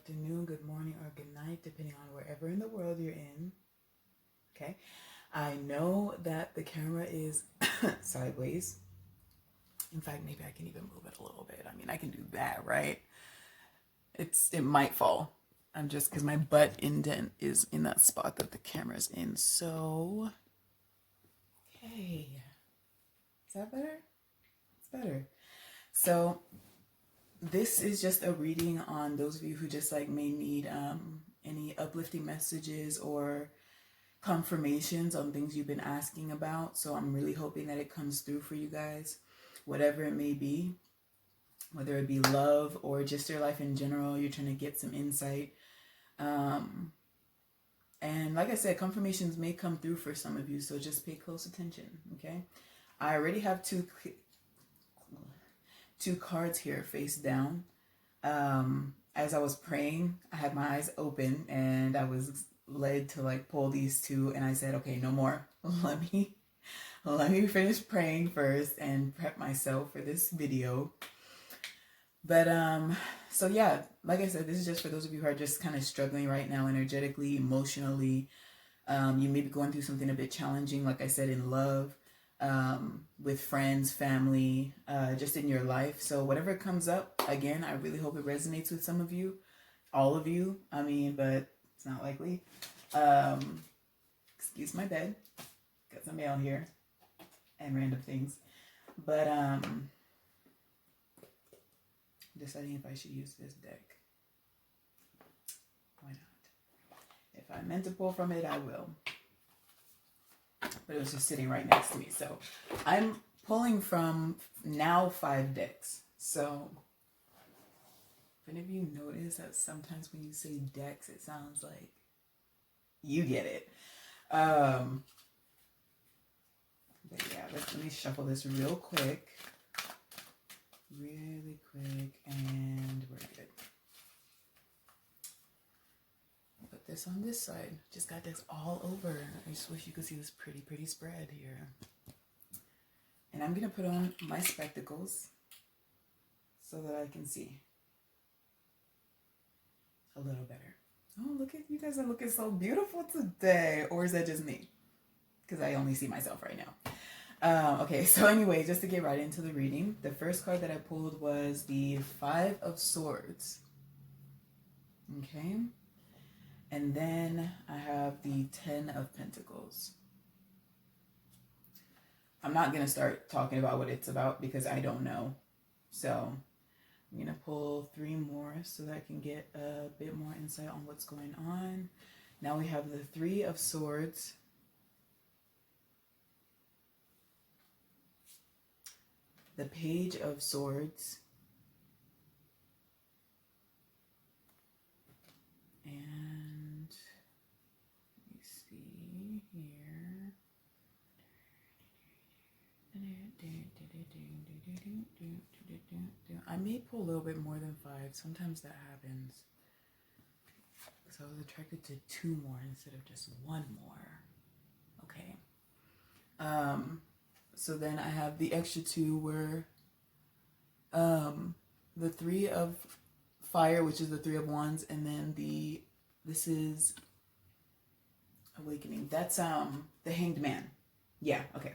afternoon, good morning, or good night, depending on wherever in the world you're in. Okay. I know that the camera is sideways. In fact, maybe I can even move it a little bit. I mean, I can do that, right? It might fall. I'm just because my butt indent is in that spot that the camera's in. So, okay. Is that better? It's better. So, this is just a reading on those of you who just like may need any uplifting messages or confirmations on things you've been asking about. So I'm really hoping that it comes through for you guys, whatever it may be, whether it be love or just your life in general. You're trying to get some insight. And like I said, confirmations may come through for some of you, so just pay close attention, okay? I already have two cards here face down. As I was praying, I had my eyes open and I was led to like pull these two, and I said, okay, no more. Let me finish praying first and prep myself for this video. But so yeah, like I said, this is just for those of you who are just kind of struggling right now energetically, emotionally. You may be going through something a bit challenging, like I said, in love, with friends, family, just in your life. So whatever comes up, again, I really hope it resonates with some of you, all of you. I mean, but it's not likely. Excuse my bed. Got some mail here and random things. But deciding if I should use this deck. Why not? If I meant to pull from it, I will. But it was just sitting right next to me. So I'm pulling from now 5 decks. So if any of you notice that sometimes when you say decks, it sounds like you get it. But yeah, let me shuffle this real quick. Really quick, and we're good. Put this on this side. Just got this all over. I just wish you could see this pretty spread here. And I'm gonna put on my spectacles so that I can see a little better. Oh, look at you guys are looking so beautiful today. Or is that just me? Because I only see myself right now. Okay, so anyway, just to get right into the reading, the first card that I pulled was the 5 of Swords. Okay. And then I have the 10 of Pentacles. I'm not going to start talking about what it's about because I don't know. So I'm going to pull 3 more so that I can get a bit more insight on what's going on. Now we have the 3 of Swords. The Page of Swords. And let me see here. I may pull a little bit more than 5. Sometimes that happens. So I was attracted to 2 more instead of just 1 more. Okay. So then I have the extra 2 where the 3 of Fire, which is the 3 of Wands, and then this is Awakening. That's the Hanged Man. Yeah, okay.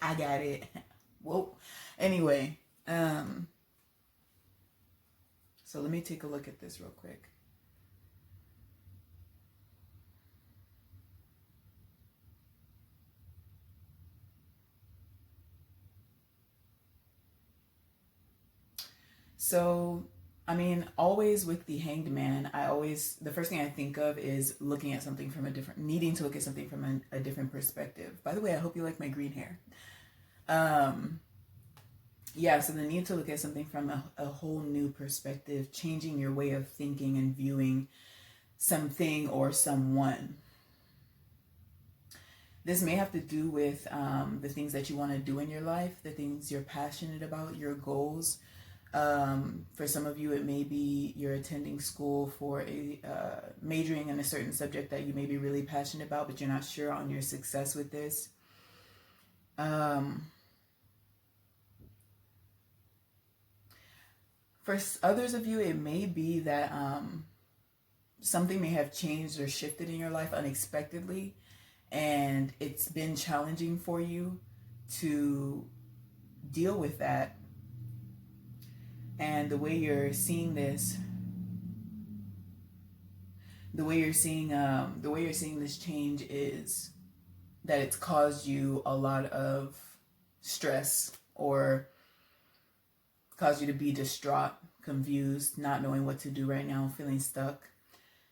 I got it. Whoa. Anyway, so let me take a look at this real quick. So, I mean, always with the Hanged Man, the first thing I think of is looking at something from needing to look at something from a different perspective. By the way, I hope you like my green hair. Yeah, so the need to look at something from a whole new perspective, changing your way of thinking and viewing something or someone. This may have to do with the things that you want to do in your life, the things you're passionate about, your goals. For some of you, it may be you're attending school for majoring in a certain subject that you may be really passionate about, but you're not sure on your success with this. For others of you, it may be that something may have changed or shifted in your life unexpectedly, and it's been challenging for you to deal with that. And the way you're seeing this, the way you're seeing this change is that it's caused you a lot of stress, or caused you to be distraught, confused, not knowing what to do right now, feeling stuck,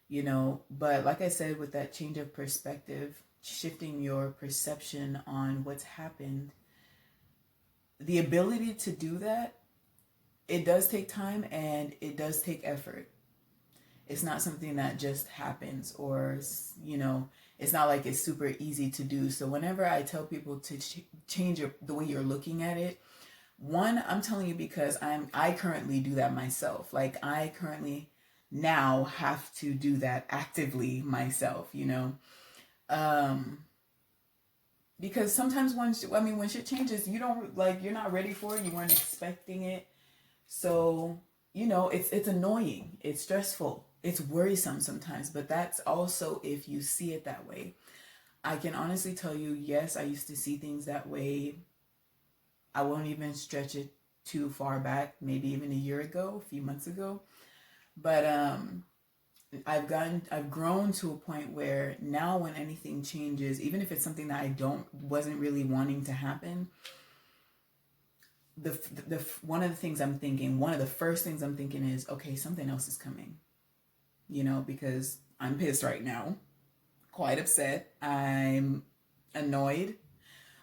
you know. But like I said, with that change of perspective, shifting your perception on what's happened, the ability to do that, it does take time and it does take effort. It's not something that just happens, or, you know, it's not like it's super easy to do. So whenever I tell people to change the way you're looking at it, one, I'm telling you because I currently do that myself. Like, I currently now have to do that actively myself, you know. Because sometimes when shit changes, you don't, like, you're not ready for it, you weren't expecting it. So, you know, it's annoying, it's stressful, it's worrisome sometimes, but that's also if you see it that way. I can honestly tell you, yes, I used to see things that way. I won't even stretch it too far back, maybe even a year ago, a few months ago. But I've grown to a point where now when anything changes, even if it's something that I wasn't really wanting to happen, one of the first things I'm thinking is, okay, something else is coming, you know, because I'm pissed right now, quite upset, I'm annoyed,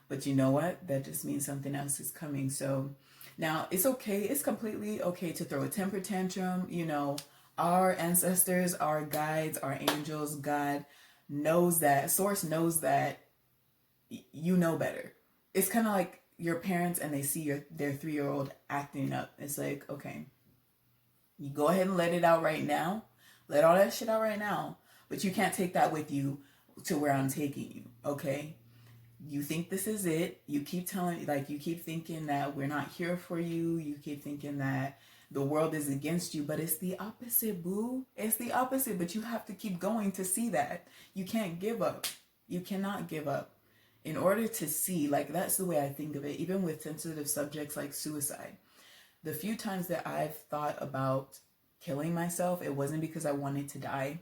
but you know what? That just means something else is coming. So now it's okay. It's completely okay to throw a temper tantrum. You know, our ancestors, our guides, our angels, God knows that, Source knows that you know better. It's kind of like your parents and they see their 3-year-old acting up. It's like, okay, you go ahead and let it out right now. Let all that shit out right now. But you can't take that with you to where I'm taking you, okay? You think this is it. You keep thinking that we're not here for you. You keep thinking that the world is against you, but it's the opposite, boo. It's the opposite, but you have to keep going to see that. You can't give up. You cannot give up. In order to see, like, that's the way I think of it, even with sensitive subjects like suicide. The few times that I've thought about killing myself, it wasn't because I wanted to die.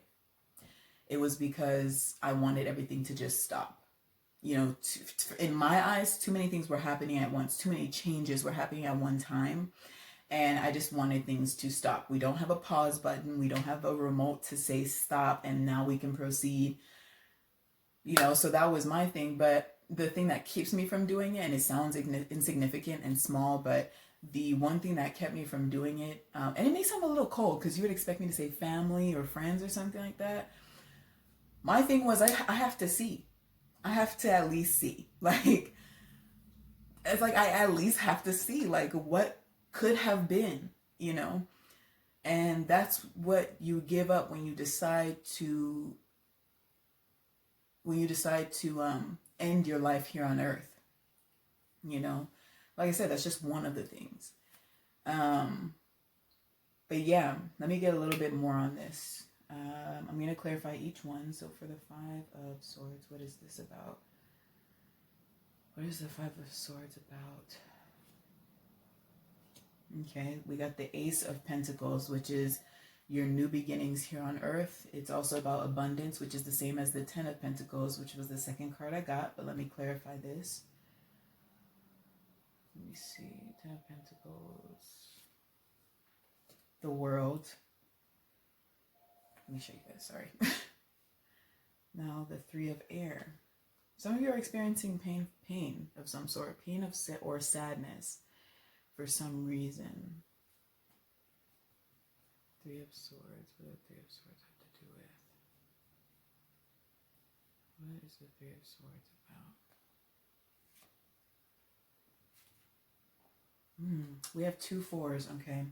It was because I wanted everything to just stop. You know, in my eyes, too many things were happening at once. Too many changes were happening at one time. And I just wanted things to stop. We don't have a pause button. We don't have a remote to say stop and now we can proceed. You know, so that was my thing. But the thing that keeps me from doing it, and it sounds insignificant and small, but the one thing that kept me from doing it, and it may sound a little cold because you would expect me to say family or friends or something like that. My thing was I have to see. I have to at least see. Like, it's like I at least have to see, like, what could have been, you know? And that's what you give up when you decide to end your life here on earth. You know, like I said, that's just one of the things. But yeah, let me get a little bit more on this. I'm going to clarify each one. So for the 5 of Swords, what is this about? What is the 5 of Swords about? Okay, we got the Ace of Pentacles, which is your new beginnings here on earth. It's also about abundance, which is the same as the 10 of Pentacles, which was the second card I got. But let me clarify this. Let me see. 10 of Pentacles. The World. Let me show you guys, sorry. Now the 3 of Air. Some of you are experiencing pain of some sort, pain of or sadness for some reason. 3 of Swords. What does 3 of Swords have to do with? What is the 3 of Swords about? We have 2 4s, okay.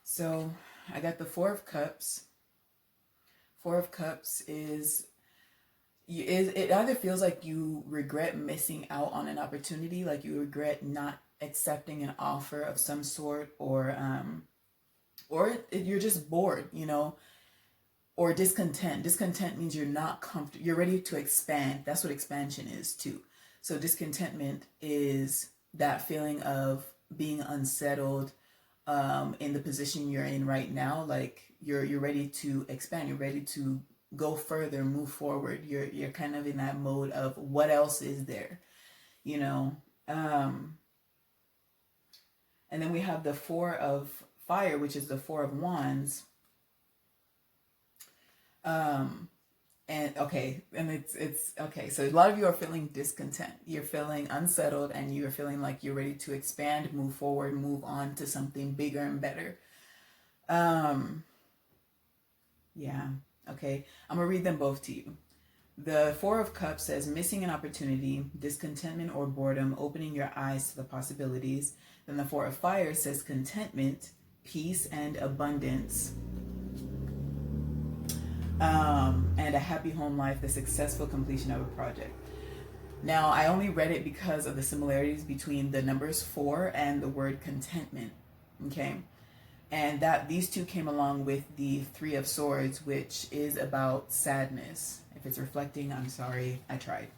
So I got the 4 of Cups. 4 of Cups is it either feels like you regret missing out on an opportunity, like you regret not accepting an offer of some sort, or or you're just bored, you know, or discontent. Discontent means you're not comfortable. You're ready to expand. That's what expansion is too. So discontentment is that feeling of being unsettled in the position you're in right now. Like you're ready to expand. You're ready to go further, move forward. You're kind of in that mode of what else is there, you know. And then we have the Four of Fire, which is the Four of Wands. And it's okay. So a lot of you are feeling discontent. You're feeling unsettled, and you're feeling like you're ready to expand, move forward, move on to something bigger and better. Yeah. Okay. I'm gonna read them both to you. The Four of Cups says missing an opportunity, discontentment or boredom, opening your eyes to the possibilities. Then the Four of Fire says contentment, peace, and abundance. And a happy home life, the successful completion of a project. Now, I only read it because of the similarities between the numbers 4 and the word contentment. Okay. And that these two came along with the Three of Swords, which is about sadness. If it's reflecting, I'm sorry, I tried.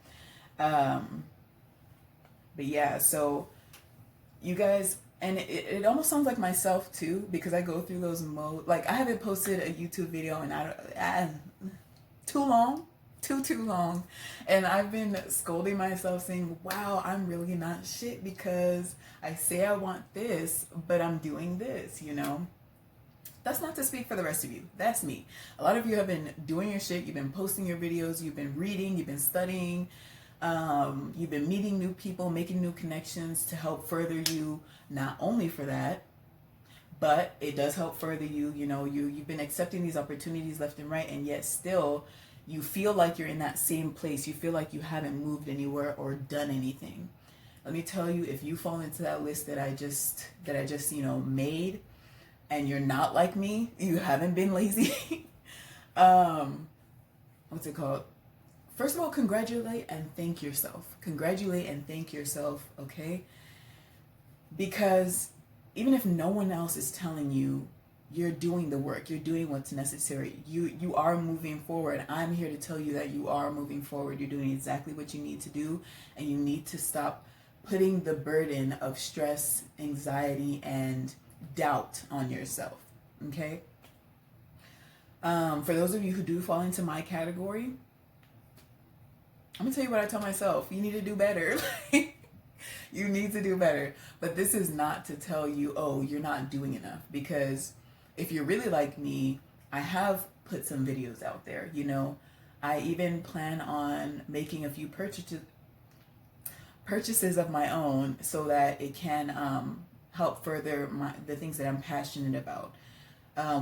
But yeah, so you guys, and it almost sounds like myself too, because I go through those modes. Like I haven't posted a YouTube video in too long, too long, and I've been scolding myself saying, wow, I'm really not shit because I say I want this, but I'm doing this, you know. That's not to speak for the rest of you. That's me. A lot of you have been doing your shit. You've been posting your videos. You've been reading. You've been studying. You've been meeting new people, making new connections to help further you. Not only for that, but it does help further you. You know, you've been accepting these opportunities left and right, and yet still you feel like you're in that same place. You feel like you haven't moved anywhere or done anything. Let me tell you, if you fall into that list that I just you know made, and you're not like me, you haven't been lazy. What's it called? First of all, congratulate and thank yourself. Congratulate and thank yourself, okay? Because even if no one else is telling you, you're doing the work. You're doing what's necessary. You are moving forward. I'm here to tell you that you are moving forward. You're doing exactly what you need to do, and you need to stop putting the burden of stress, anxiety, and doubt on yourself. Okay? For those of you who do fall into my category, I'm gonna tell you what I tell myself. You need to do better. You need to do better. But this is not to tell you, oh, you're not doing enough. Because if you're really like me, I have put some videos out there. You know, I even plan on making a few purchases of my own so that it can help further the things that I'm passionate about.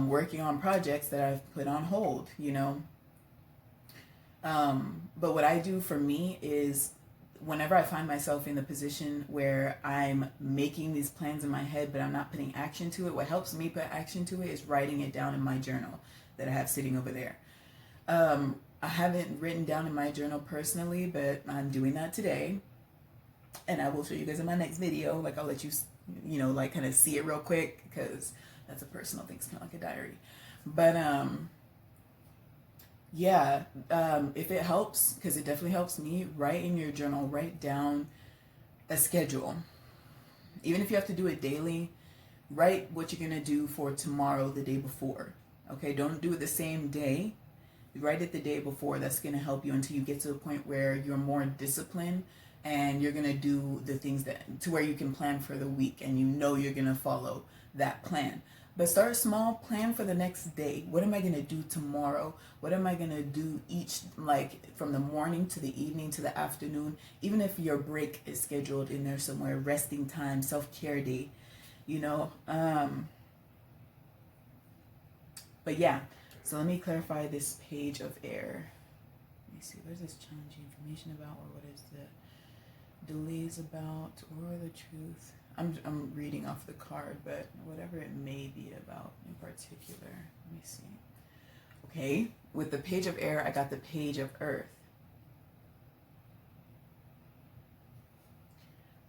Working on projects that I've put on hold, you know. But what I do for me is whenever I find myself in the position where I'm making these plans in my head, but I'm not putting action to it, what helps me put action to it is writing it down in my journal that I have sitting over there. I haven't written down in my journal personally, but I'm doing that today. And I will show you guys in my next video. Like I'll let you, you know, like kind of see it real quick because that's a personal thing. It's kind of like a diary. But yeah, if it helps, because it definitely helps me, write in your journal, write down a schedule. Even if you have to do it daily, write what you're going to do for tomorrow, the day before. Okay, don't do it the same day. Write it the day before. That's going to help you until you get to a point where you're more disciplined and you're going to do the things that to where you can plan for the week and you know you're going to follow that plan. But start small, plan for the next day. What am I going to do tomorrow? What am I going to do each, like from the morning to the evening to the afternoon? Even if your break is scheduled in there somewhere, resting time, self-care day, you know. But yeah, so let me clarify this page of air. Let me see, what is this challenging information about, or what is the delays about, or the truth? I'm reading off the card, but whatever it may be about in particular. Let me see. Okay, with the page of air, I got the page of earth.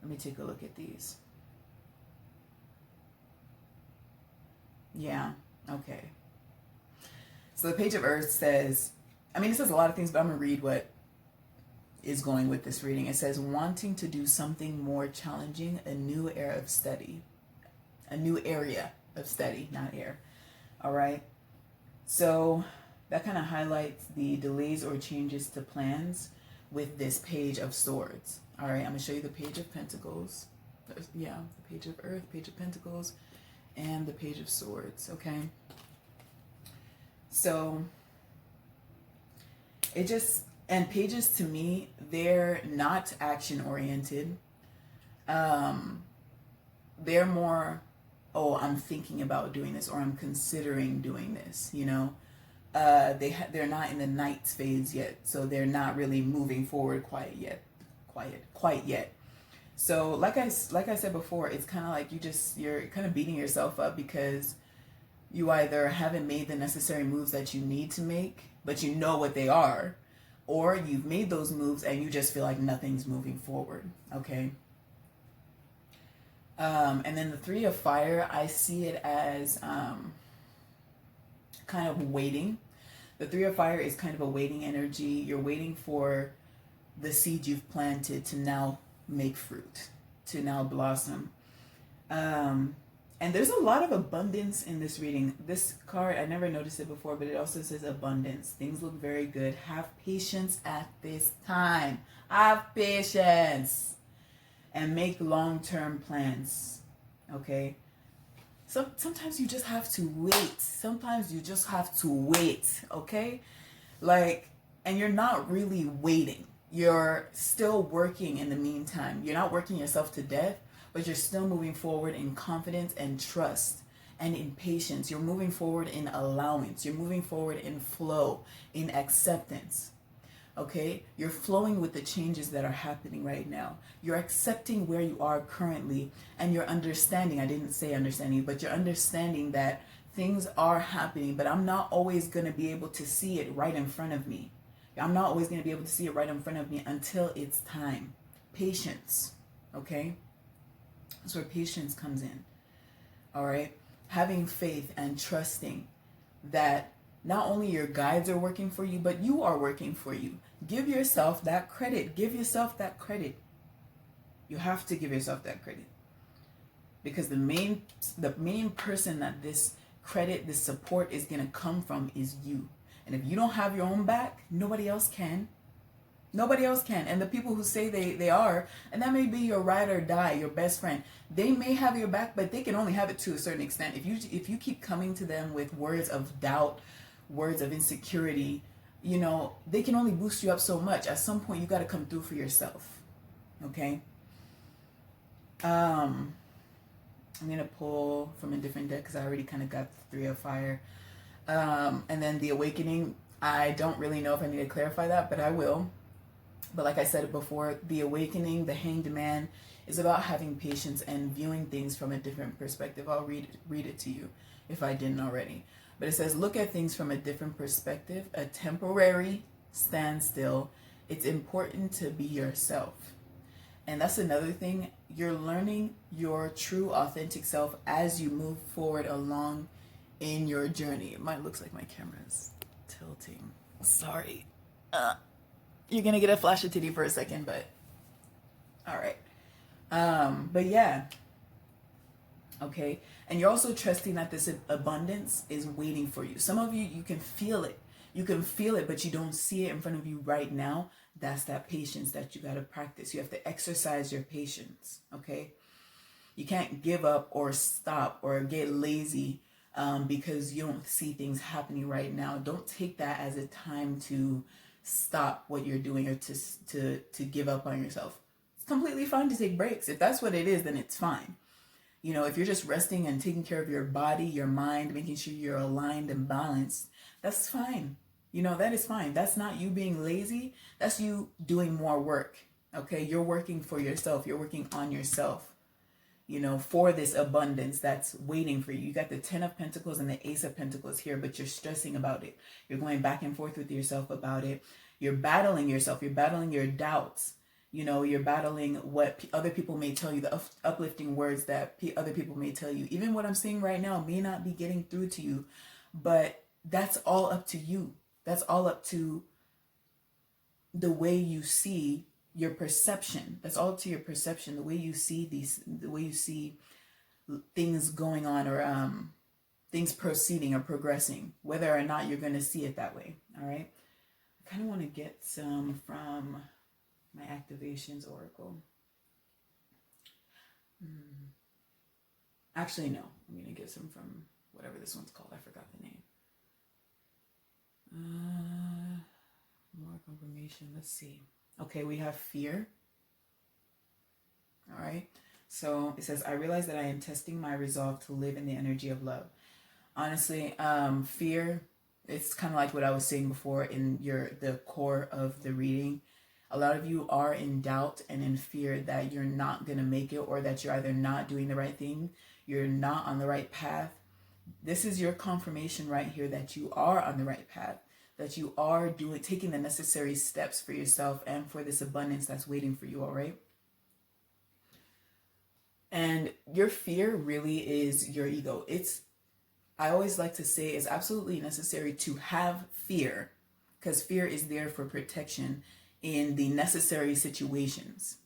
Let me take a look at these. Yeah. Okay. So the Page of Earth says, it says a lot of things, but I'm going to read what is going with this reading. It says, wanting to do something more challenging, a new era of study. A new area of study, not air. All right. So that kind of highlights the delays or changes to plans with this Page of Swords. All right. I'm going to show you the Page of Pentacles. Yeah. The Page of Earth, Page of Pentacles, and the Page of Swords. Okay. So it just, and pages to me, they're not action oriented. They're more, oh, I'm thinking about doing this, or I'm considering doing this, they're not in the Knights phase yet, so they're not really moving forward quite yet. So like I said before, it's kind of like you're kind of beating yourself up because you either haven't made the necessary moves that you need to make, but you know what they are, or you've made those moves and you just feel like nothing's moving forward. Okay. And then the Three of Fire, I see it as kind of waiting. The Three of Fire is kind of a waiting energy. You're waiting for the seed you've planted to now make fruit, to now blossom. And there's a lot of abundance in this reading. This card, I never noticed it before, but it also says abundance. Things look very good. Have patience at this time. Have patience. And make long-term plans. Okay? So sometimes you just have to wait. Sometimes you just have to wait. Okay? And you're not really waiting. You're still working in the meantime. You're not working yourself to death, but you're still moving forward in confidence and trust and in patience. You're moving forward in allowance. You're moving forward in flow, in acceptance. Okay? You're flowing with the changes that are happening right now. You're accepting where you are currently, and you're understanding, I didn't say understanding, but you're understanding that things are happening, but I'm not always going to be able to see it right in front of me. I'm not always going to be able to see it right in front of me until it's time. Patience. Okay? That's where patience comes in. All right? Having faith and trusting that not only your guides are working for you, but you are working for you. Give yourself that credit. Give yourself that credit. You have to give yourself that credit. Because the main person that this credit, this support is going to come from is you. And if you don't have your own back, nobody else can. Nobody else can. And the people who say they are, and that may be your ride or die, your best friend, they may have your back, but they can only have it to a certain extent. If you keep coming to them with words of doubt, words of insecurity, they can only boost you up so much. At some point, you got to come through for yourself. Okay? I'm going to pull from a different deck because I already kind of got the Three of Fire. And then the Awakening, I don't really know if I need to clarify that, but I will. But like I said before, the Awakening, the Hanged Man, is about having patience and viewing things from a different perspective. I'll read it to you if I didn't already. But it says, look at things from a different perspective, a temporary standstill. It's important to be yourself. And that's another thing. You're learning your true, authentic self as you move forward along in your journey. It might look like my camera's tilting. Sorry. You're going to get a flash of titty for a second, but all right. But yeah. Okay. And you're also trusting that this abundance is waiting for you. Some of you, you can feel it. You can feel it, but you don't see it in front of you right now. That's that patience that you got to practice. You have to exercise your patience. Okay. You can't give up or stop or get lazy because you don't see things happening right now. Don't take that as a time to stop what you're doing or to give up on yourself. It's completely fine to take breaks. If that's what it is, then it's fine. If you're just resting and taking care of your body, your mind, making sure you're aligned and balanced, that's fine. That is fine. That's not you being lazy. That's you doing more work. Okay. You're working for yourself. You're working on yourself, for this abundance that's waiting for you. You got the 10 of Pentacles and the Ace of Pentacles here, but you're stressing about it. You're going back and forth with yourself about it. You're battling yourself. You're battling your doubts. You're battling what other people may tell you, the uplifting words that other people may tell you. Even what I'm saying right now may not be getting through to you, but that's all up to you. That's all up to the way you see your perception. That's all up to your perception, the way you see the way you see things going on, or things proceeding or progressing, whether or not you're going to see it that way. All right. I kind of want to get some from my activations oracle. Actually, no. I'm going to get some from whatever this one's called. I forgot the name. More confirmation. Let's see. Okay, we have fear. All right. So it says, I realize that I am testing my resolve to live in the energy of love. Honestly, fear, it's kind of like what I was saying before in the core of the reading. A lot of you are in doubt and in fear that you're not going to make it, or that you're either not doing the right thing, you're not on the right path. This is your confirmation right here that you are on the right path, that you are taking the necessary steps for yourself and for this abundance that's waiting for you, all right? And your fear really is your ego. I always like to say it's absolutely necessary to have fear, because fear is there for protection in the necessary situations.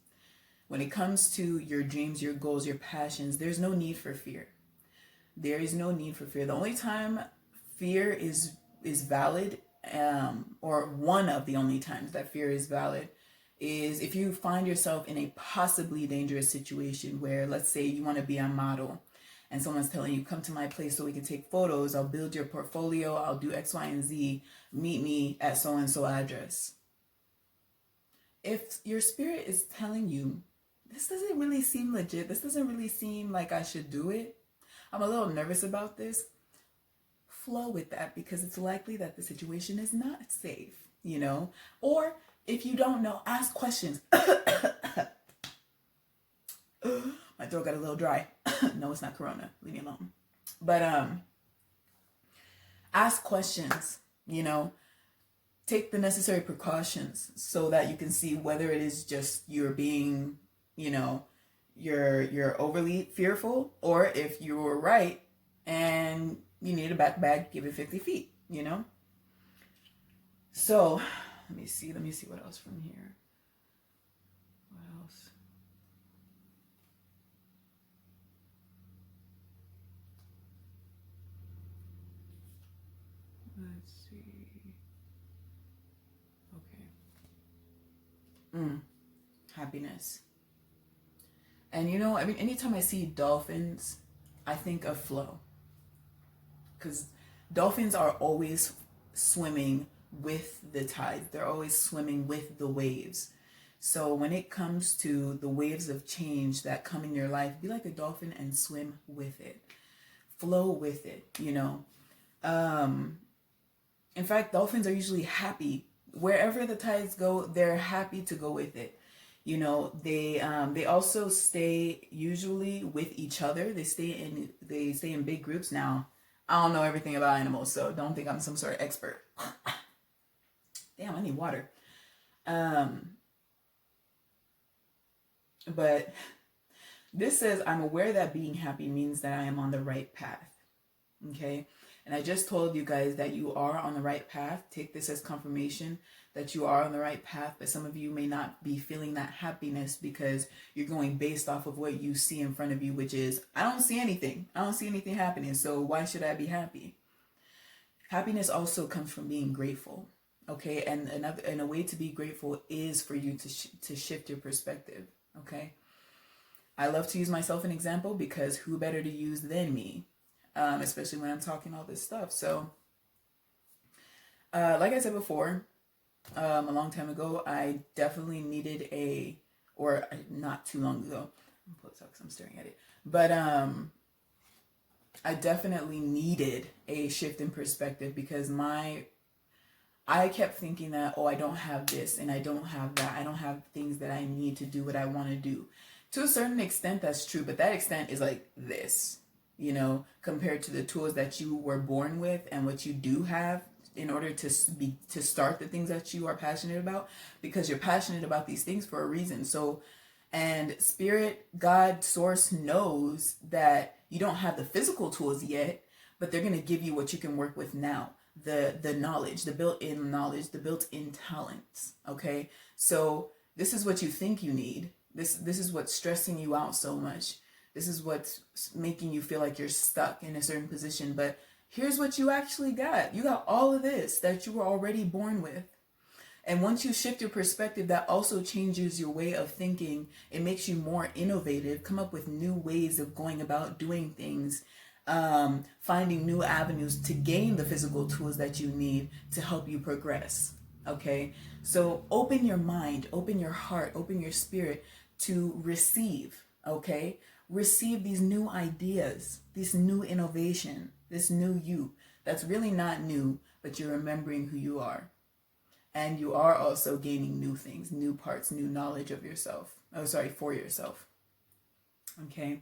When it comes to your dreams, your goals, your passions, there's no need for fear. There is no need for fear. The only time fear is valid, or one of the only times that fear is valid, is if you find yourself in a possibly dangerous situation where, let's say you want to be a model and someone's telling you, come to my place so we can take photos, I'll build your portfolio, I'll do X, Y, and Z, meet me at so-and-so address. If your spirit is telling you, this doesn't really seem legit, this doesn't really seem like I should do it, I'm a little nervous about this, flow with that, because it's likely that the situation is not safe, Or if you don't know, ask questions. My throat got a little dry. No, it's not Corona. Leave me alone. But ask questions, Take the necessary precautions so that you can see whether it is just you're being, you're overly fearful, or if you were right and you need a back bag, give it 50 feet, So let me see what else from here. What else? Let's see. Okay. Happiness. And anytime I see dolphins, I think of flow. Because dolphins are always swimming with the tides. They're always swimming with the waves. So when it comes to the waves of change that come in your life, be like a dolphin and swim with it. Flow with it, In fact, dolphins are usually happy. Wherever the tides go, they're happy to go with it. They also stay usually with each other. They stay in big groups. Now, I don't know everything about animals, so don't think I'm some sort of expert. Damn, I need water. But this says, I'm aware that being happy means that I am on the right path. Okay? And I just told you guys that you are on the right path. Take this as confirmation that you are on the right path, but some of you may not be feeling that happiness because you're going based off of what you see in front of you, which is, I don't see anything. I don't see anything happening, so why should I be happy? Happiness also comes from being grateful, okay? And a way to be grateful is for you to shift your perspective, okay? I love to use myself as an example because who better to use than me? Especially when I'm talking all this stuff. So, like I said before, a long time ago, I definitely needed or not too long ago, I'm staring at it, but I definitely needed a shift in perspective because I kept thinking that, I don't have this and I don't have that. I don't have things that I need to do what I want to do. To a certain extent, that's true, but that extent is like this. Compared to the tools that you were born with and what you do have, in order to start the things that you are passionate about, because you're passionate about these things for a reason. So, and Spirit, God, Source knows that you don't have the physical tools yet, but they're going to give you what you can work with now. The knowledge, the built-in knowledge, the built-in talents. Okay. So this is what you think you need. This is what's stressing you out so much. This is what's making you feel like you're stuck in a certain position. But here's what you actually got. You got all of this that you were already born with. And once you shift your perspective, that also changes your way of thinking. It makes you more innovative, come up with new ways of going about doing things, finding new avenues to gain the physical tools that you need to help you progress. Okay, so open your mind, open your heart, open your spirit to receive. Okay, receive these new ideas, this new innovation, this new you that's really not new, but you're remembering who you are. And you are also gaining new things, new parts, new knowledge of yourself. Oh, sorry, for yourself. Okay.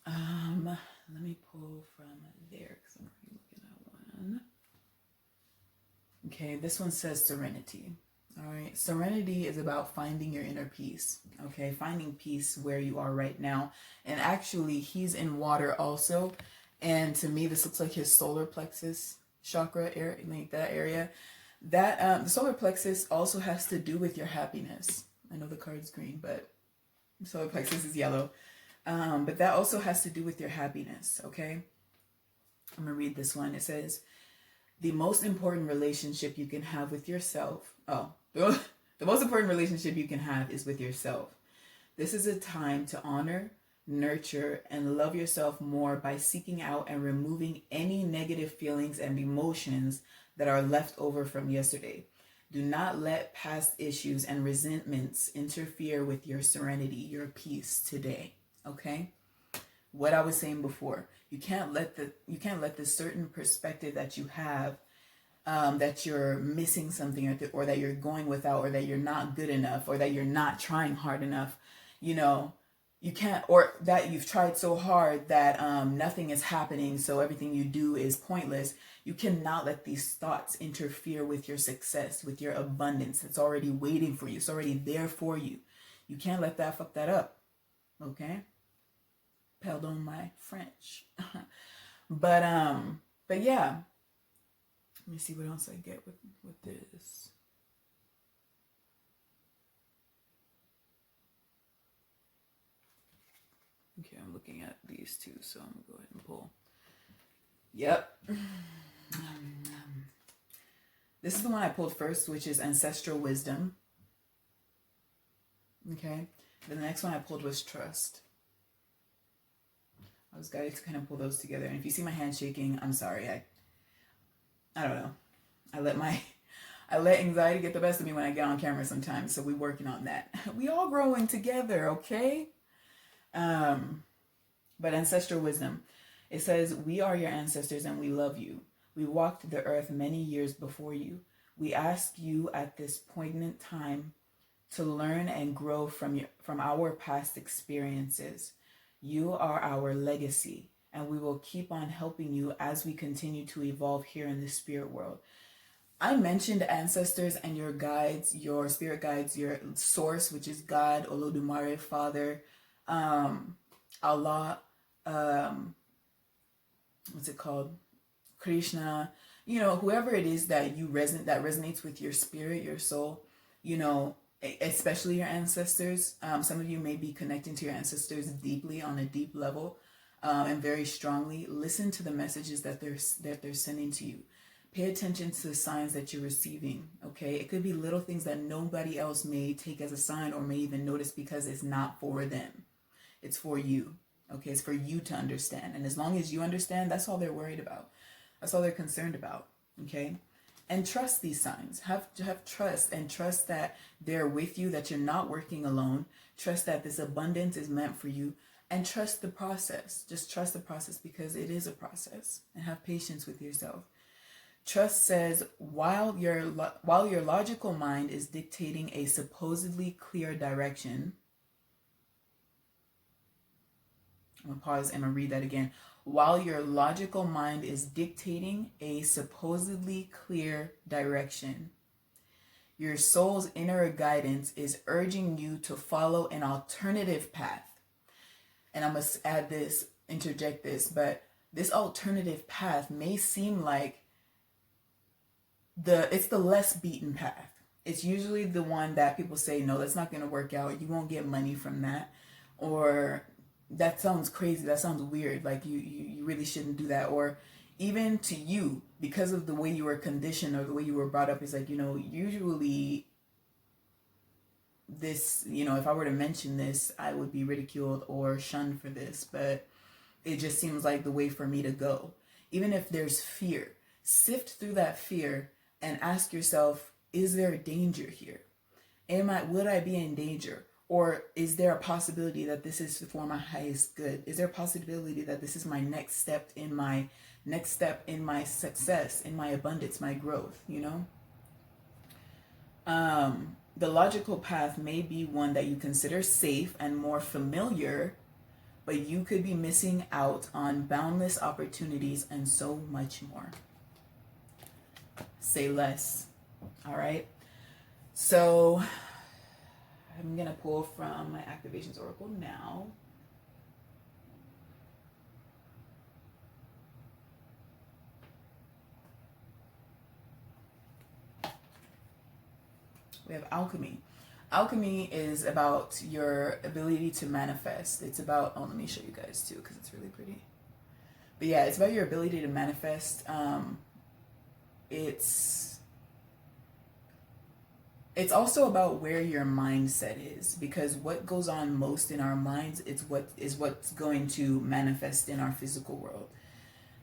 Let me pull from there because I'm already looking at one. Okay, this one says Serenity. All right, Serenity is about finding your inner peace. Okay, finding peace where you are right now. And actually, he's in water also. And to me, this looks like his solar plexus chakra area, like that area. That the solar plexus also has to do with your happiness. I know the card's green, but the solar plexus is yellow. But that also has to do with your happiness. Okay, I'm gonna read this one. It says, the most important relationship you can have with yourself. The most important relationship you can have is with yourself. This is a time to honor, nurture, and love yourself more by seeking out and removing any negative feelings and emotions that are left over from yesterday. Do not let past issues and resentments interfere with your serenity, your peace today. Okay? What I was saying before, you can't let this certain perspective that you have, that you're missing something, or that you're going without, or that you're not good enough, or that you're not trying hard enough, you can't, or that you've tried so hard that nothing is happening, so everything you do is pointless. You cannot let these thoughts interfere with your success, with your abundance. It's already waiting for you. It's already there for you. You can't let that fuck that up. Okay? Pardon my French. But yeah. Let me see what else I get with this. Okay, I'm looking at these two, so I'm going to go ahead and pull. Yep. This is the one I pulled first, which is Ancestor Wisdom. Okay. Then the next one I pulled was Trust. I was guided to kind of pull those together. And if you see my hand shaking, I'm sorry. I don't know. I let anxiety get the best of me when I get on camera sometimes. So we're working on that. We all growing together, okay? But Ancestor Wisdom. It says, we are your ancestors and we love you. We walked the earth many years before you. We ask you at this poignant time to learn and grow from our past experiences. You are our legacy, and we will keep on helping you as we continue to evolve here in the spirit world. I mentioned ancestors and your guides, your spirit guides, your source, which is God, Olodumare, Father, Allah, what's it called? Krishna, whoever it is that that resonates with your spirit, your soul, especially your ancestors. Some of you may be connecting to your ancestors deeply, on a deep level, and very strongly. Listen to the messages that they're sending to you. Pay attention to the signs that you're receiving. Okay, it could be little things that nobody else may take as a sign or may even notice, because it's not for them. It's for you. Okay, it's for you to understand. And as long as you understand, that's all they're worried about. That's all they're concerned about. Okay, and trust these signs. Have trust, and trust that they're with you, that you're not working alone. Trust that this abundance is meant for you, and trust the process. Just trust the process, because it is a process, and have patience with yourself. Trust says, while your logical mind is dictating a supposedly clear direction. I'm going to pause and I'm going to read that again. while your logical mind is dictating a supposedly clear direction. Your soul's inner guidance is urging you to follow an alternative path. And I must add this, interject this, but this alternative path may seem like it's the less beaten path. It's usually the one that people say, no, that's not going to work out. You won't get money from that. Or that sounds crazy. That sounds weird. Like you really shouldn't do that. Or even to you, because of the way you were conditioned or the way you were brought up, it's like, usually this, if I were to mention this, I would be ridiculed or shunned for this. But it just seems like the way for me to go. Even if there's fear, sift through that fear and ask yourself, is there a danger here? Would I be in danger? Or is there a possibility that this is for my highest good? Is there a possibility that this is my next step in my success, in my abundance, my growth, The logical path may be one that you consider safe and more familiar, but you could be missing out on boundless opportunities and so much more. Say less. All right. So I'm going to pull from my Activations Oracle now. We have Alchemy. Alchemy is about your ability to manifest. It's about, let me show you guys too, because it's really pretty. But yeah, it's about your ability to manifest. It's also about where your mindset is, because what goes on most in our minds is what's going to manifest in our physical world.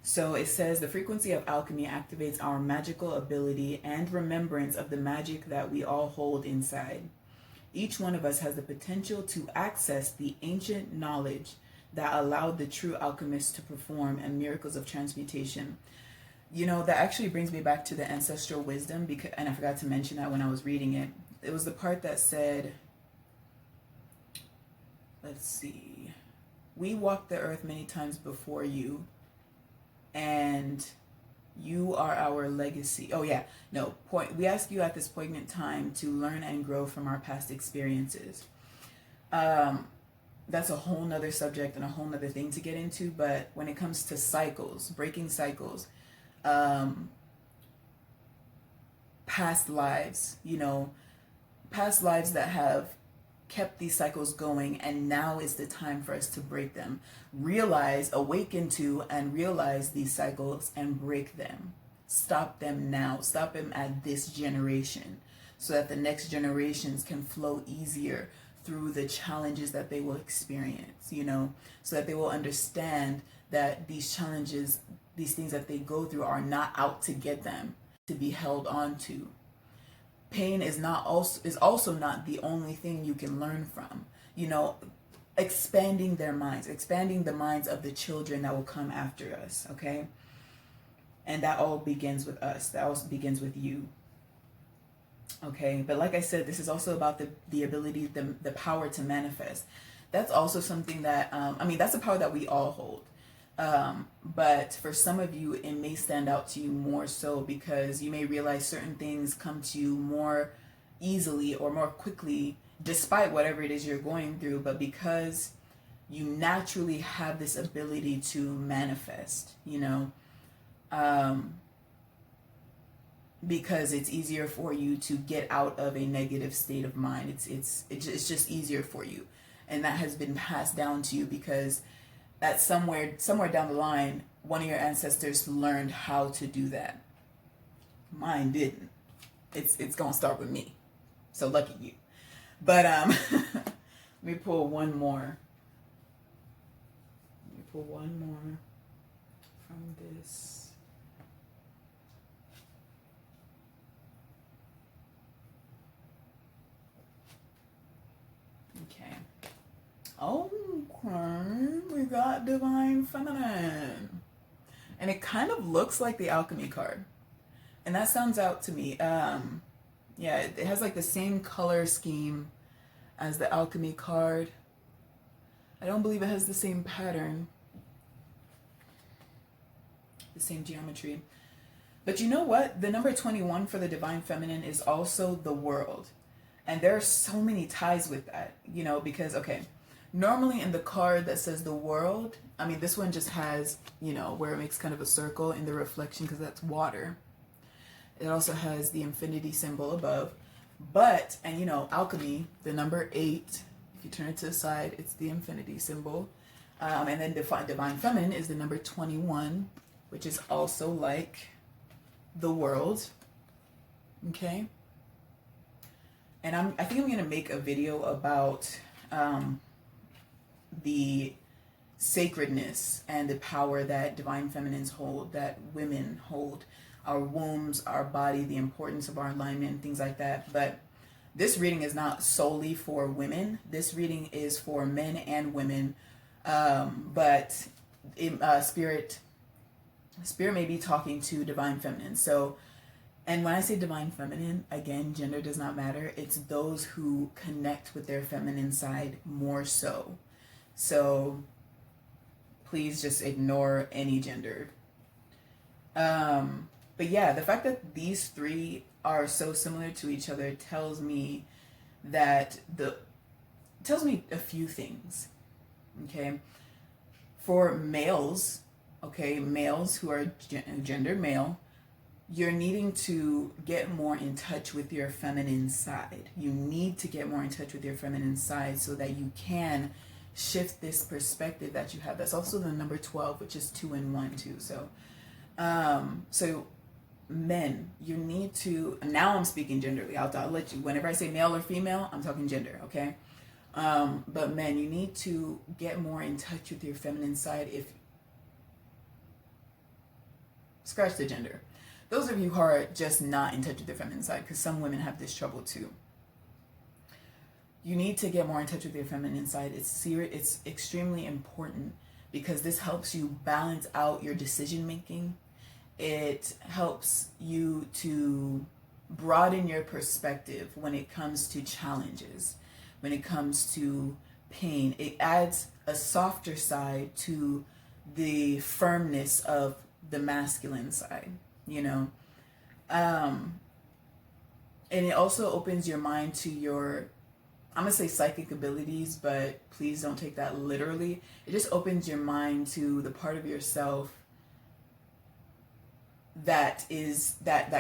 So it says the frequency of alchemy activates our magical ability and remembrance of the magic that we all hold inside. Each one of us has the potential to access the ancient knowledge that allowed the true alchemists to perform and miracles of transmutation. That actually brings me back to the Ancestor Wisdom, and I forgot to mention that when I was reading it. It was the part that said, let's see, we walked the earth many times before you, and you are our legacy. Oh yeah, no, we ask you at this poignant time to learn and grow from our past experiences. That's a whole nother subject and a whole nother thing to get into, but when it comes to cycles, breaking cycles, past lives, past lives that have kept these cycles going, and now is the time for us to break them. Awaken to and realize these cycles and break them. Stop them now. Stop them at this generation, so that the next generations can flow easier through the challenges that they will experience, so that they will understand that these challenges, these things that they go through, are not out to get them to be held on to. Pain is also not the only thing you can learn from. Expanding their minds, expanding the minds of the children that will come after us, okay? And that all begins with us. That also begins with you. Okay, but like I said, this is also about the ability, the power to manifest. That's also something that, that's a power that we all hold. But for some of you, it may stand out to you more so, because you may realize certain things come to you more easily or more quickly, despite whatever it is you're going through, but because you naturally have this ability to manifest, because it's easier for you to get out of a negative state of mind. It's just easier for you, and that has been passed down to you because at somewhere down the line, one of your ancestors learned how to do that. Mine didn't. It's gonna start with me, so lucky you. But let me pull one more. From this. Okay. Okay, we got Divine Feminine. And it kind of looks like the Alchemy card. And that sounds out to me. Yeah, it has like the same color scheme as the Alchemy card. I don't believe it has the same pattern. the same geometry. But you know what? The number 21 for the divine feminine is also the world. And there are so many ties with that, you know, because, okay, normally in the card that says the world, I mean, this one just has, you know, where it makes kind of a circle in the reflection because that's water. It also has the infinity symbol above. But, and you know, alchemy, the number 8, if you turn it to the side, it's the infinity symbol. And then divine feminine is the number 21, which is also like the world. Okay. And I think I'm going to make a video about the sacredness and the power that divine feminines hold, that women hold, our wombs, our body, the importance of our alignment, things like that. But this reading is not solely for women. This reading is for men and women. But spirit may be talking to divine feminine. So, and when I say divine feminine, again, gender does not matter. It's those who connect with their feminine side more so. So please just ignore any gender. But yeah, the fact that these three are so similar to each other tells me that tells me a few things. Okay. For males, okay, males who are gender male, you're needing to get more in touch with your feminine side. You need to get more in touch with your feminine side so that you can shift this perspective that you have. That's also the number 12, which is 2 and 1 too. So men, you need to, now I'm speaking genderly. I'll let you, whenever I say male or female, I'm talking gender, okay? But men, you need to get more in touch with your feminine side. If scratch the gender. Those of you who are just not in touch with their feminine side, because some women have this trouble too. You need to get more in touch with your feminine side. It's extremely important because this helps you balance out your decision making. It helps you to broaden your perspective when it comes to challenges, when it comes to pain. It adds a softer side to the firmness of the masculine side, you know. And it also opens your mind to your, I'm going to say psychic abilities, but please don't take that literally. It just opens your mind to the part of yourself that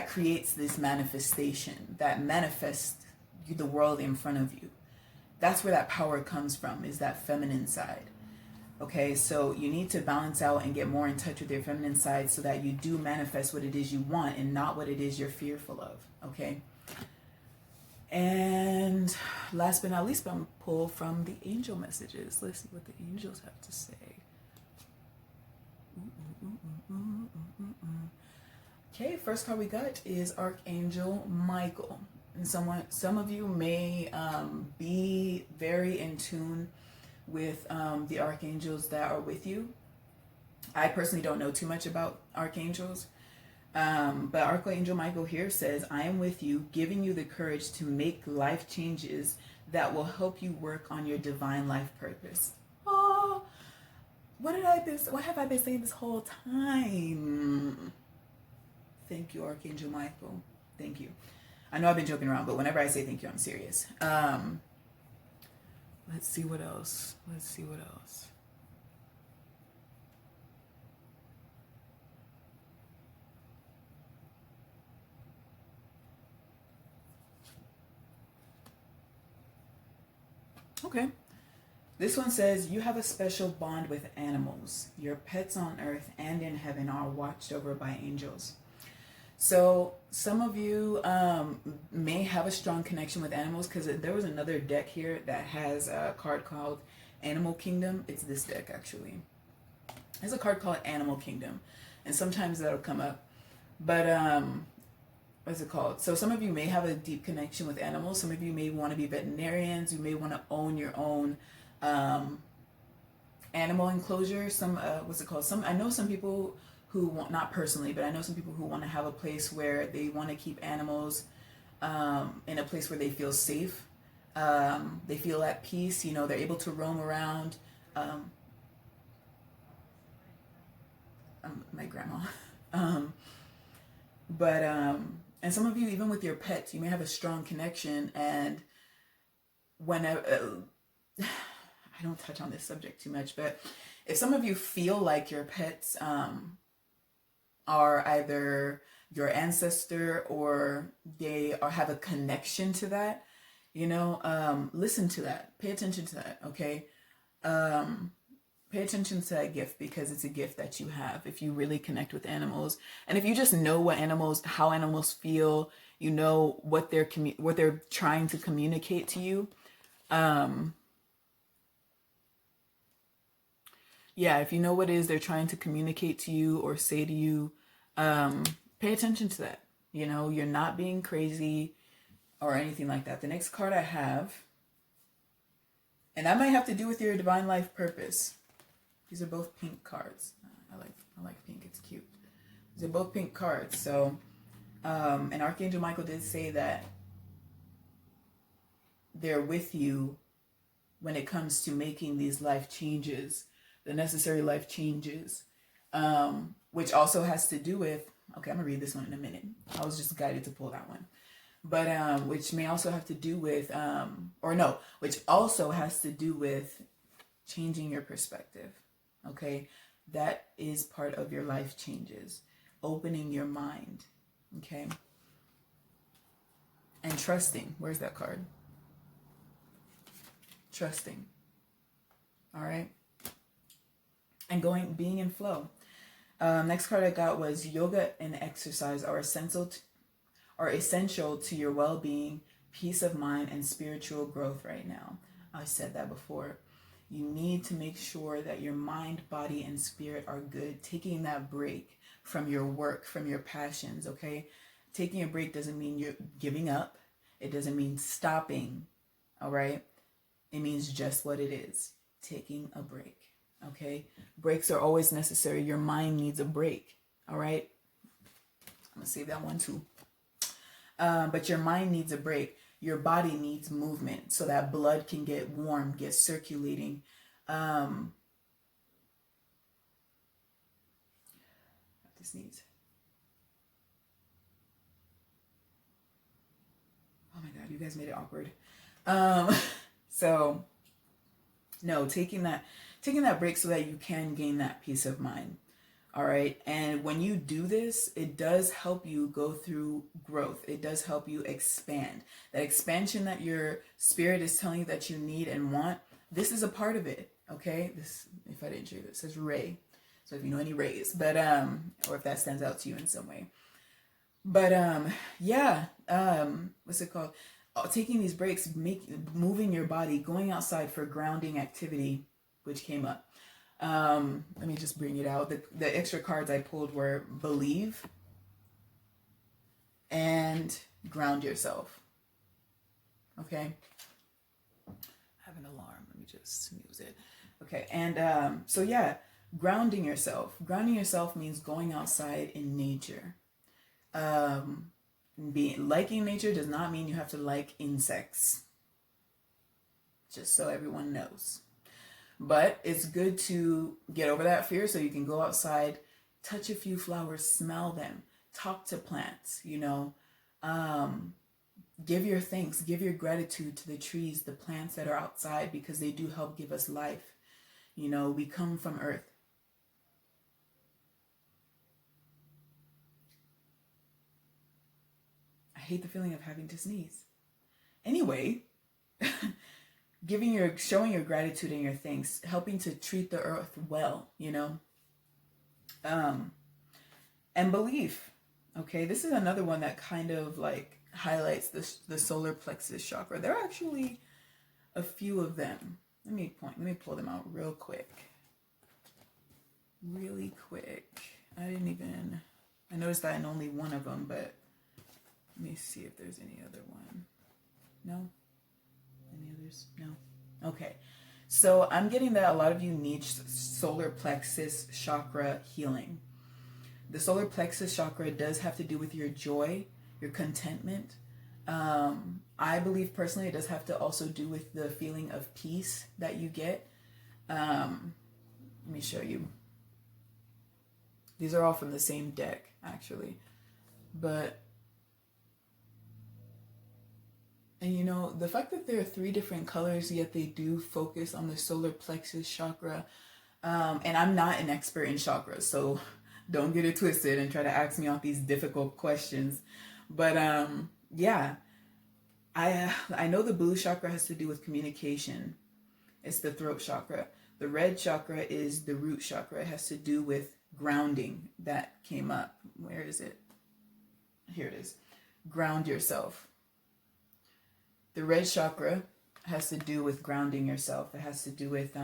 creates this manifestation, that manifests the world in front of you. That's where that power comes from, is that feminine side. Okay, so you need to balance out and get more in touch with your feminine side so that you do manifest what it is you want and not what it is you're fearful of. Okay. And last but not least, I'm going to pull from the angel messages. Let's see what the angels have to say. Okay, first card we got is Archangel Michael. And some of you may be very in tune with the archangels that are with you. I personally don't know too much about archangels. But Archangel Michael here says, I am with you, giving you the courage to make life changes that will help you work on your divine life purpose. Oh, what have I been saying this whole time? Thank you, Archangel Michael. Thank you. I know I've been joking around, but whenever I say thank you, I'm serious. Let's see what else. Okay. This one says, you have a special bond with animals. Your pets on earth and in heaven are watched over by angels. So some of you may have a strong connection with animals, because there was another deck here that has a card called Animal Kingdom. It's this deck, actually. There's a card called Animal Kingdom, and sometimes that'll come up. But what's it called? So some of you may have a deep connection with animals. Some of you may want to be veterinarians. You may want to own your own animal enclosure. I know some people who want, not personally, but I know some people who want to have a place where they want to keep animals in a place where they feel safe. They feel at peace. You know, they're able to roam around. my grandma. And some of you, even with your pets, you may have a strong connection. And whenever, I don't touch on this subject too much, but if some of you feel like your pets are either your ancestor or they have a connection to that, listen to that. Pay attention to that, okay? Pay attention to that gift, because it's a gift that you have if you really connect with animals. And if you just know how animals feel, what they're trying to communicate to you. If you know what it is they're trying to communicate to you or say to you, pay attention to that. You're not being crazy or anything like that. The next card I have, and that might have to do with your divine life purpose. These are both pink cards. I like pink. It's cute. These are both pink cards. So, and Archangel Michael did say that they're with you when it comes to making these life changes, the necessary life changes, which also has to do with, okay, I'm gonna read this one in a minute. I was just guided to pull that one. But which may also have to do with, which also has to do with changing your perspective. Okay, that is part of your life changes, opening your mind. Okay, and trusting. Where's that card? Trusting. All right, and being in flow. Next card I got was yoga and exercise are essential to your well-being, peace of mind, and spiritual growth right now. I said that before. You need to make sure that your mind, body, and spirit are good. Taking that break from your work, from your passions, okay? Taking a break doesn't mean you're giving up. It doesn't mean stopping, all right? It means just what it is, taking a break, okay? Breaks are always necessary. Your mind needs a break, all right? I'm going to save that one too. But your mind needs a break. Your body needs movement so that blood can get warm, get circulating. Sneeze. Oh my God, you guys made it awkward. So no, taking that break so that you can gain that peace of mind. All right. And when you do this, it does help you go through growth. It does help you expand. That expansion that your spirit is telling you that you need and want, this is a part of it. Okay. This, if I didn't show you, this says Ray. So if you know any Rays, but, or if that stands out to you in some way, but, what's it called? Taking these breaks, moving your body, going outside for grounding activity, which came up. Let me just bring it out. The extra cards I pulled were believe and ground yourself. Okay. I have an alarm. Let me just snooze it. Okay. And, grounding yourself. Grounding yourself means going outside in nature. Liking nature does not mean you have to like insects. Just so everyone knows. But it's good to get over that fear so you can go outside, touch a few flowers, smell them, talk to plants, give your thanks, give your gratitude to the trees, the plants that are outside, because they do help give us life. We come from earth. I hate the feeling of having to sneeze. Anyway, showing your gratitude and your thanks, helping to treat the earth well, and belief. Okay, this is another one that kind of like highlights the solar plexus chakra. There are actually a few of them. Let me pull them out real quick. I noticed that in only one of them, but let me see if there's any other one. No? Any others? No? Okay. So I'm getting that a lot of you need solar plexus chakra healing. The solar plexus chakra does have to do with your joy, your contentment. I believe personally it does have to also do with the feeling of peace that you get. Let me show you. These are all from the same deck, actually. But, and you know, the fact that there are 3 different colors, yet they do focus on the solar plexus chakra. And I'm not an expert in chakras, so don't get it twisted and try to ask me all these difficult questions. But yeah, I know the blue chakra has to do with communication. It's the throat chakra. The red chakra is the root chakra. It has to do with grounding. That came up. Where is it? Here it is. Ground yourself. The red chakra has to do with grounding yourself. It has to do with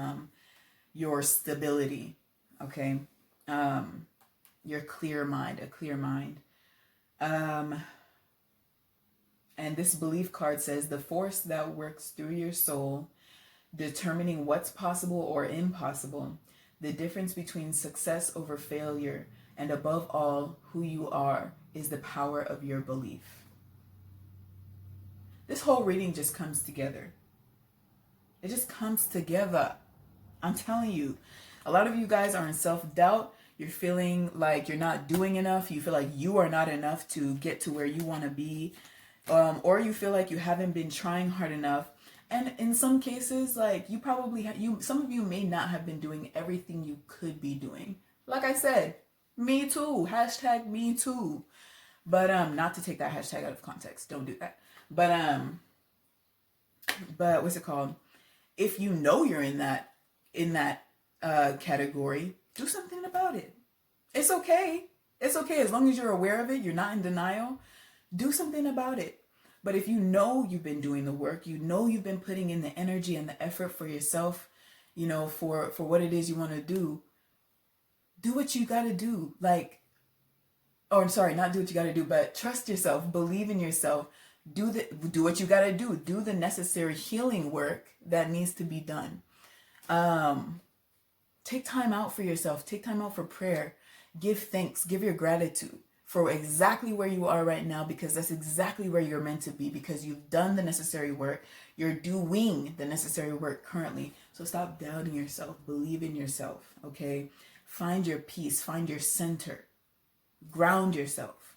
your stability. Okay. Your clear mind, a clear mind. And this belief card says the force that works through your soul, determining what's possible or impossible, the difference between success over failure, and above all, who you are, is the power of your belief. This whole reading just comes together. It just comes together. I'm telling you, a lot of you guys are in self-doubt. You're feeling like you're not doing enough. You feel like you are not enough to get to where you want to be. Or you feel like you haven't been trying hard enough. And in some cases, like you probably some of you may not have been doing everything you could be doing. Like I said, me too. Hashtag me too. But not to take that hashtag out of context. Don't do that. But what's it called? If you know you're in that category, do something about it. It's okay. It's okay as long as you're aware of it. You're not in denial. Do something about it. But if you know you've been doing the work, you know you've been putting in the energy and the effort for yourself, you know, for what it is you want to do what you got to do. Like, oh, I'm sorry, not do what you got to do, but trust yourself, believe in yourself, do what you got to do the necessary healing work that needs to be done. Take time out for yourself, take time out for prayer, give thanks, give your gratitude for exactly where you are right now, because that's exactly where you're meant to be, because you've done the necessary work. You're doing the necessary work currently. So stop doubting yourself. Believe in yourself, okay? Find your peace. Find your center. Ground yourself,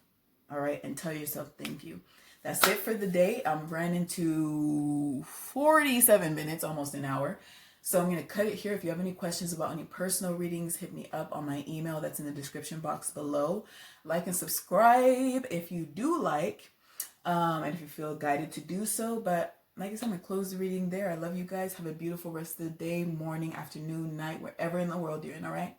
all right? And tell yourself thank you. That's it for the day. I'm running into 47 minutes, almost an hour. So I'm going to cut it here. If you have any questions about any personal readings, hit me up on my email that's in the description box below. Like and subscribe if you do like, and if you feel guided to do so. But like I said, I'm going to close the reading there. I love you guys. Have a beautiful rest of the day, morning, afternoon, night, wherever in the world you're in, all right?